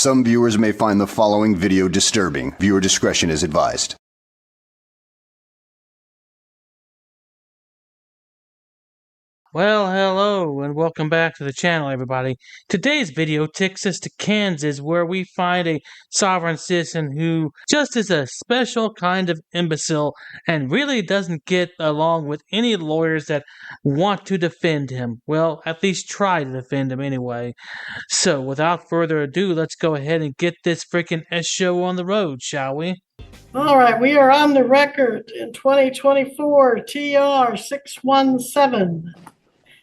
Some viewers may find the following video disturbing. Viewer discretion is advised. Well, hello, and welcome back to the channel, everybody. Today's video takes us to Kansas, where we find a sovereign citizen who just is a special kind of imbecile and really doesn't get along with any lawyers that want to defend him. Well, at least try to defend him anyway. So, without further ado, let's go ahead and get this freaking S-show on the road, shall we? All right, we are on the record in 2024 TR 617.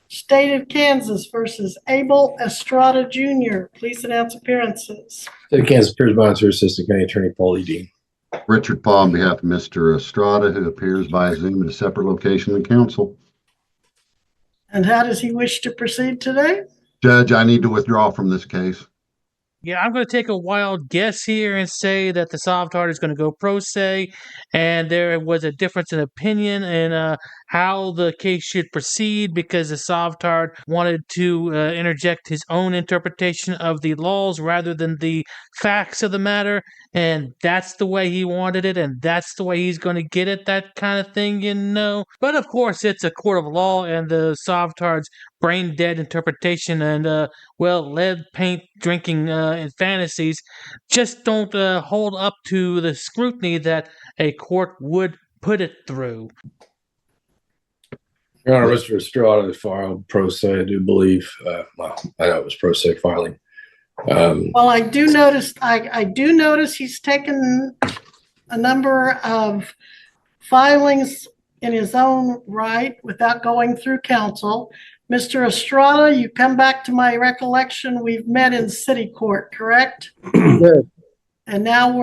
State of Kansas versus Abel Estrada Jr. Please announce appearances. State of Kansas appears by Assistant County Attorney Paul E. Dean. Richard Paul on behalf of Mr. Estrada, who appears via Zoom at a separate location in council. And how does he wish to proceed today? Judge, I need to withdraw from this case. Yeah, I'm going to take a wild guess here and say that the Sovtard is going to go pro se, and there was a difference in opinion in how the case should proceed because the Sovtard wanted to interject his own interpretation of the laws rather than the facts of the matter, and that's the way he wanted it, and that's the way he's going to get it, that kind of thing, you know. But of course, it's a court of law, and the Sovtard's brain-dead interpretation and, well, lead paint drinking and fantasies just don't hold up to the scrutiny that a court would put it through. Your Honor, Mr. Estrada filed pro se, I do believe. Well, I know it was pro se filing. Well, I do notice he's taken a number of filings in his own right without going through counsel. Mr. Estrada, you come back to my recollection, we've met in city court, correct? Yes. And now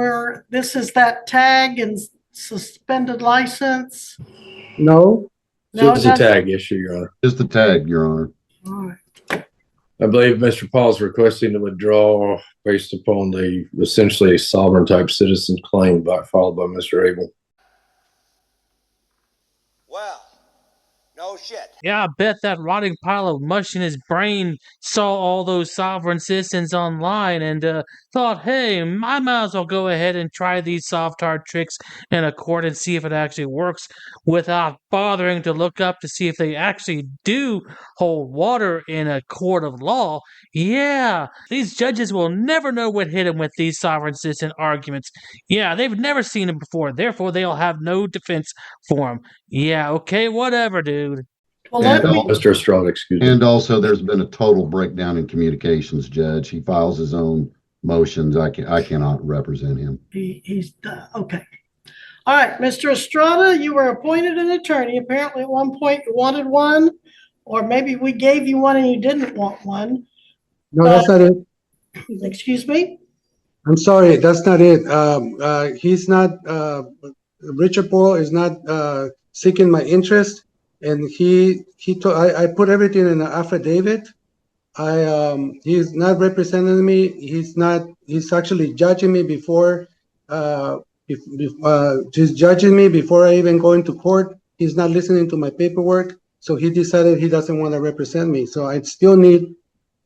this is that tag and suspended license? No. No, It's a tag issue, Your Honor. Just the tag, Your Honor. All right. I believe Mr. Paul's requesting to withdraw based upon the essentially sovereign type citizen claim filed by Mr. Abel. Well, no shit. Yeah, I bet that rotting pile of mush in his brain saw all those sovereign citizens online and thought, hey, I might as well go ahead and try these Sovtard tricks in a court and see if it actually works without bothering to look up to see if they actually do hold water in a court of law. Yeah, these judges will never know what hit them with these sovereign citizen arguments. Yeah, they've never seen them before, therefore they'll have no defense for them. Yeah, okay, whatever, dude. Well, And Mr. Estrada, excuse me. And also, there's been a total breakdown in communications, Judge. He files his own motions. I cannot represent him. he's okay. All right, Mr. Estrada, you were appointed an attorney. Apparently at one point you wanted one, or maybe we gave you one and you didn't want one. No, that's not it. Excuse me? I'm sorry, that's not it. He's not, Richard Paul is not seeking my interest, and I put everything in an affidavit. He's not representing me. He's actually judging me before, he's judging me before I even go into court. He's not listening to my paperwork, so he decided he doesn't want to represent me. So I still need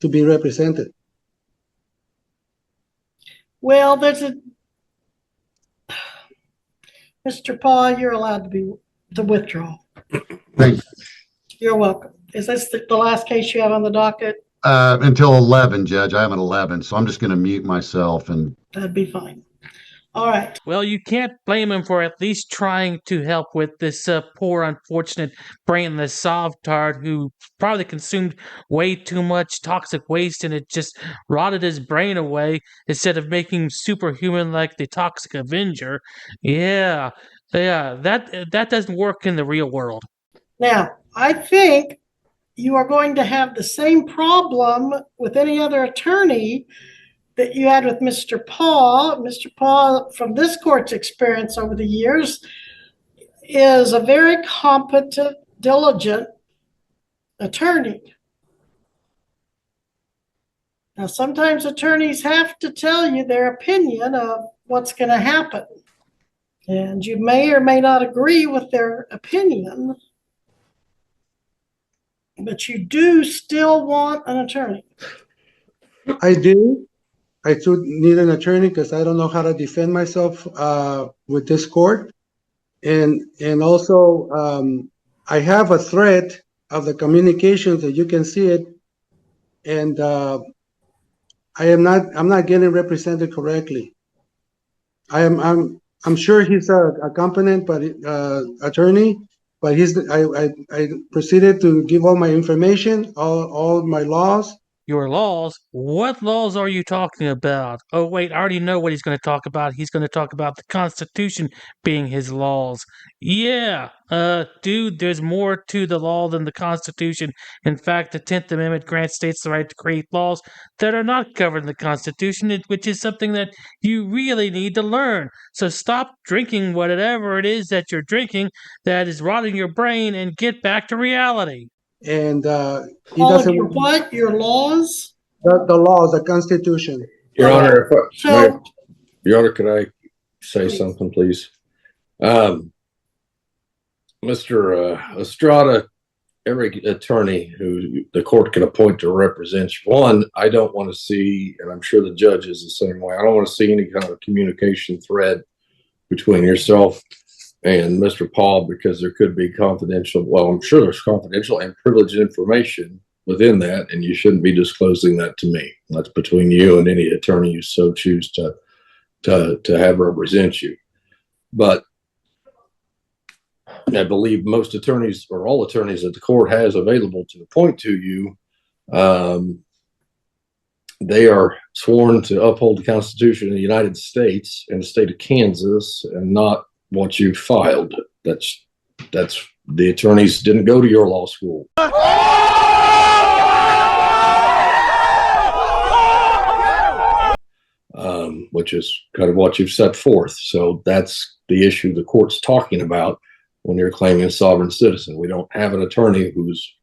to be represented. Well, Mr. Paul, you're allowed to withdraw. Thank you. You're welcome. Is this the last case you have on the docket? Until 11, Judge. I have an 11, so I'm just going to mute myself. And That'd be fine. All right. Well, you can't blame him for at least trying to help with this poor, unfortunate brainless Sovtard who probably consumed way too much toxic waste and it just rotted his brain away instead of making him superhuman like the Toxic Avenger. Yeah, that doesn't work in the real world. Now, I think you are going to have the same problem with any other attorney that you had with Mr. Paul. Mr. Paul, from this court's experience over the years, is a very competent, diligent attorney. Now, sometimes attorneys have to tell you their opinion of what's going to happen. And you may or may not agree with their opinion, but you do still want an attorney. I do. I do need an attorney because I don't know how to defend myself with this court. And also, I have a thread of the communications that you can see it, and I'm not getting represented correctly. I'm sure he's a competent attorney, but I proceeded to give all my information, all my laws. Your laws? What laws are you talking about? Oh, wait, I already know what he's going to talk about. He's going to talk about the Constitution being his laws. Yeah, dude, there's more to the law than the Constitution. In fact, the 10th Amendment grants states the right to create laws that are not covered in the Constitution, which is something that you really need to learn. So stop drinking whatever it is that you're drinking that is rotting your brain and get back to reality. And he All of doesn't your what? Your laws? the laws, the Constitution. Your Honor, So, Your Honor, could I say something, please? Mr. Estrada, every attorney who the court can appoint to represent you, one, I don't want to see, and I'm sure the judge is the same way, I don't want to see any kind of communication thread between yourself and Mr. Paul, because there could be confidential, well, I'm sure there's confidential and privileged information within that, and you shouldn't be disclosing that to me. That's between you and any attorney you so choose to have represent you. But I believe most attorneys, or all attorneys that the court has available to appoint to you, they are sworn to uphold the Constitution of the United States and the state of Kansas, and not what you filed. That's the attorneys didn't go to your law school. Which is kind of what you've set forth. So that's the issue the court's talking about when you're claiming a sovereign citizen. We don't have an attorney who's,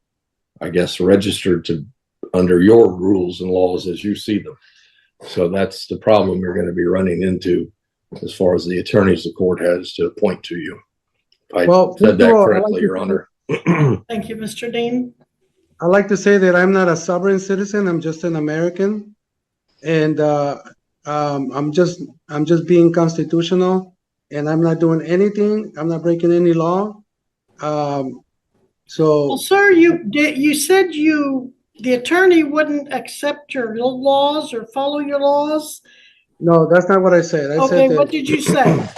I guess, registered to under your rules and laws as you see them. So that's the problem you're going to be running into as far as the attorneys the court has to appoint to you. If I said that correctly, Your Honor. thank you, Mr. Dean. I like to say that I'm not a sovereign citizen. I'm just an American, and I'm just being constitutional, and I'm not doing anything. I'm not breaking any law. So, Well, sir, you said the attorney wouldn't accept your laws or follow your laws. no, that's not what I said. I Okay, said that, what did you say?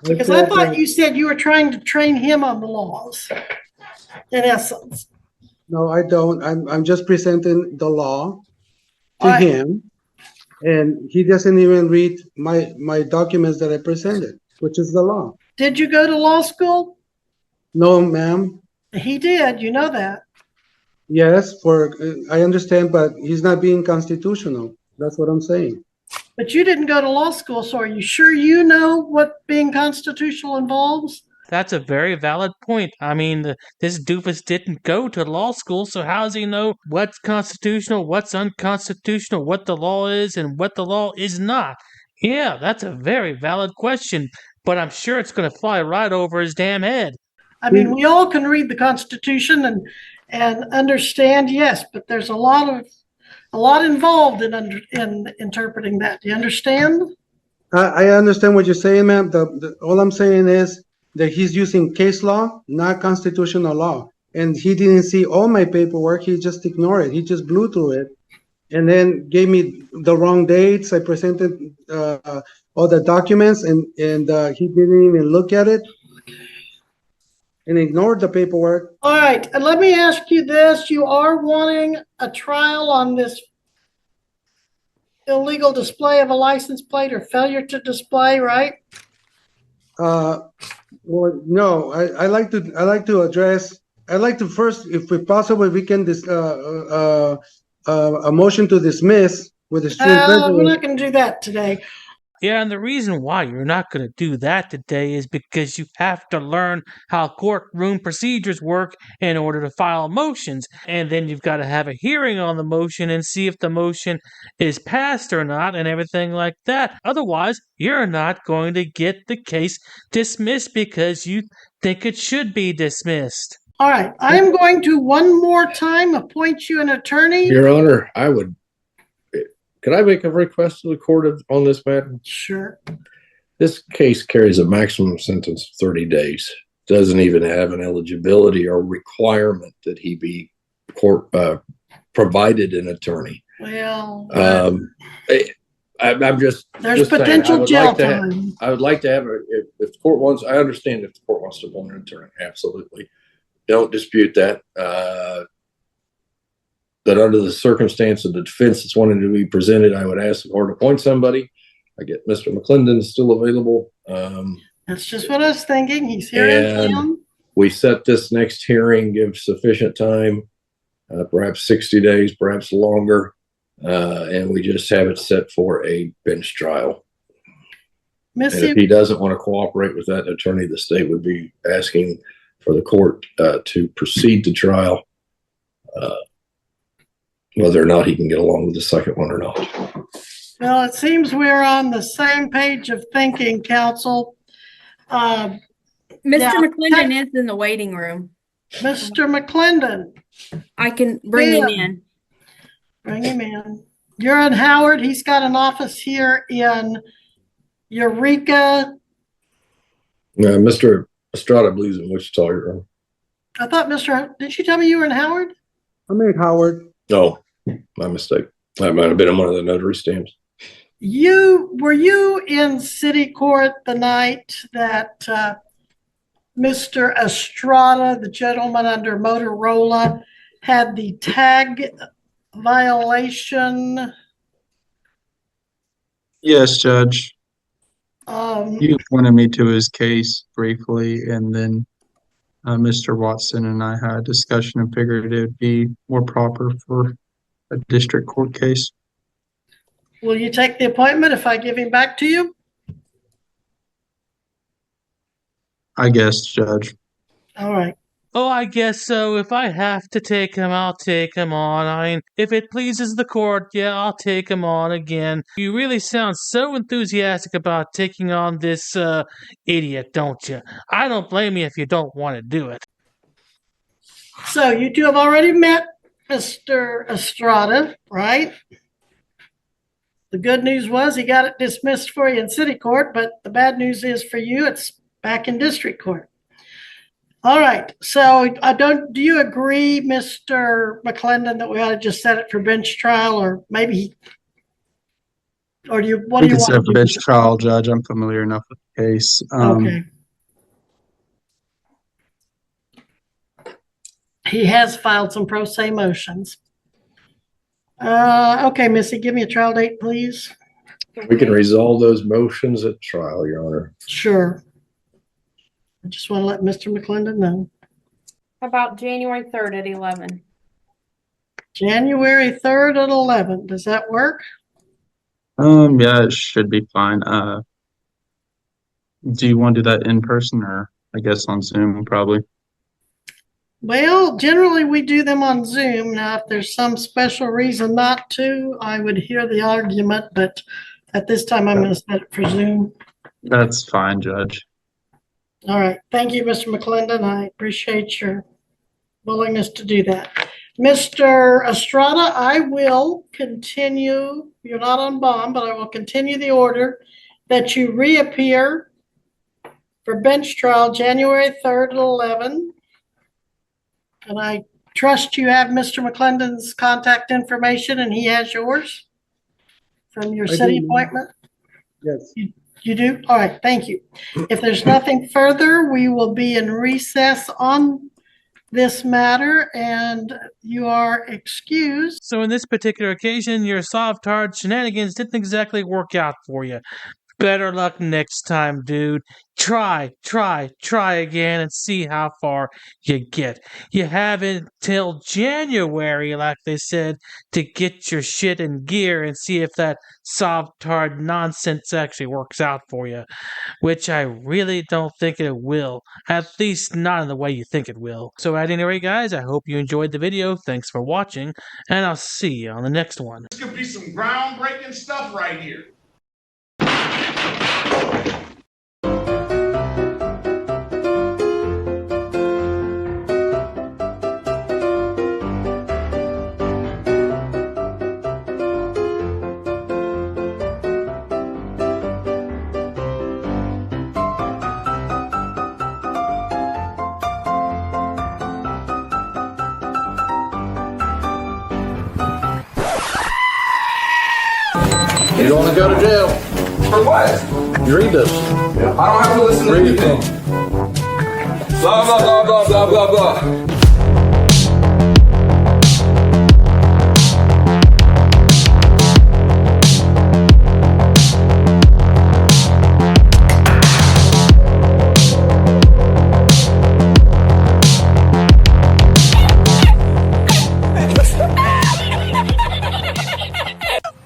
Because I thought you said you were trying to train him on the laws, in essence. no, I don't. I'm just presenting the law to All right. him, and he doesn't even read my documents that I presented, which is the law. Did you go to law school? No, ma'am. He did, you know that. Yes, I understand, but he's not being constitutional. That's what I'm saying. But you didn't go to law school, so are you sure you know what being constitutional involves? That's a very valid point. I mean, this doofus didn't go to law school, so how does he know what's constitutional, what's unconstitutional, what the law is, and what the law is not? Yeah, that's a very valid question, but I'm sure it's going to fly right over his damn head. I mean, we all can read the Constitution and understand, yes, but there's a lot involved in interpreting that. Do you understand? I understand what you're saying, ma'am. All I'm saying is that he's using case law, not constitutional law. And he didn't see all my paperwork. He just ignored it. He just blew through it and then gave me the wrong dates. I presented all the documents, and he didn't even look at it and ignored the paperwork. All right, and let me ask you this. You are wanting a trial on this illegal display of a license plate or failure to display, right? Well, no, I like to address. I'd like to first, if we possible, we can a motion to dismiss with the street We're prejudice. not going to do that today. Yeah, and the reason why you're not going to do that today is because you have to learn how courtroom procedures work in order to file motions. And then you've got to have a hearing on the motion and see if the motion is passed or not and everything like that. Otherwise, you're not going to get the case dismissed because you think it should be dismissed. All right, I am going to one more time appoint you an attorney. Your Honor, Could I make a request to the court on this matter? Sure. This case carries a maximum sentence of 30 days. Doesn't even have an eligibility or requirement that he be provided an attorney. Well, I'm just there's just saying, potential jail time. I would like to have if the court wants. I understand if the court wants to appoint an attorney. Absolutely, don't dispute that. But under the circumstance of the defense that's wanting to be presented, I would ask the court to appoint somebody. I get Mr. McClendon still available. That's just what I was thinking. He's here in town. We set this next hearing, give sufficient time, perhaps 60 days, perhaps longer, and we just have it set for a bench trial. Missy, and if he doesn't want to cooperate with that attorney, the state would be asking for the court to proceed to trial, whether or not he can get along with the second one or not. well, it seems we're on the same page of thinking, counsel. Mr. Yeah. McClendon is in the waiting room. Mr. McClendon, I can bring him in. bring him in. You're in Howard. He's got an office here in Eureka. Mr. Estrada believes in Wichita. You're wrong. I thought, did you tell me you were in Howard? I'm in Howard. No, my mistake. That might have been on one of the notary stamps. Were you in city court the night that Mr. Estrada, the gentleman under Motorola, had the tag violation? Yes, Judge. Um, You pointed me to his case briefly, and then Mr. Watson and I had a discussion and figured it would be more proper for a district court case. will you take the appointment if I give him back to you? I guess, Judge. All right. Oh, I guess so. If I have to take him, I'll take him on. I mean, if it pleases the court, yeah, I'll take him on again. You really sound so enthusiastic about taking on this idiot, don't you? I don't blame you if you don't want to do it. So you two have already met Mr. Estrada, right? The good news was he got it dismissed for you in city court, but the bad news is for you, it's back in district court. All right. So do you agree, Mr. McClendon, that we ought to just set it for bench trial, or maybe, or do you, what We do you can want set to up a do? bench trial, Judge. I'm familiar enough with the case. Okay. He has filed some pro se motions. Okay, Missy, give me a trial date, please. We can resolve those motions at trial, Your Honor. Sure. I just want to let Mr. McClendon know. How about January 3rd at 11? January 3rd at 11. Does that work? Yeah, it should be fine. Do you want to do that in person, or I guess on Zoom, probably? Well, generally we do them on Zoom. Now, if there's some special reason not to, I would hear the argument, but at this time I'm going to set it for Zoom. That's fine, Judge. All right. Thank you, Mr. McClendon. I appreciate your willingness to do that. Mr. Estrada, I will continue. You're not on bond, but I will continue the order that you reappear for bench trial January 3rd at 11. And I trust you have Mr. McClendon's contact information and he has yours from your city appointment? Yes. You do? All right, thank you. If there's nothing further, we will be in recess on this matter and you are excused. So in this particular occasion, your Sovtard shenanigans didn't exactly work out for you. Better luck next time, dude. Try again and see how far you get. You have until January, like they said, to get your shit in gear and see if that Sovtard nonsense actually works out for you. Which I really don't think it will. At least not in the way you think it will. So at any rate, guys, I hope you enjoyed the video. Thanks for watching, and I'll see you on the next one. This could be some groundbreaking stuff right here. You don't want to go to jail. For what? You read this. I don't have to listen to Read it. anything. Blah, blah, blah, blah, blah, blah, blah.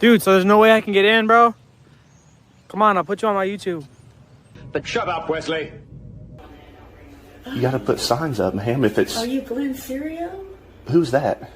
Dude, so there's no way I can get in, bro? Come on, I'll put you on my YouTube. But shut up, Wesley. You gotta put signs up, ma'am, if it's... Are you Glenn Serio? Who's that?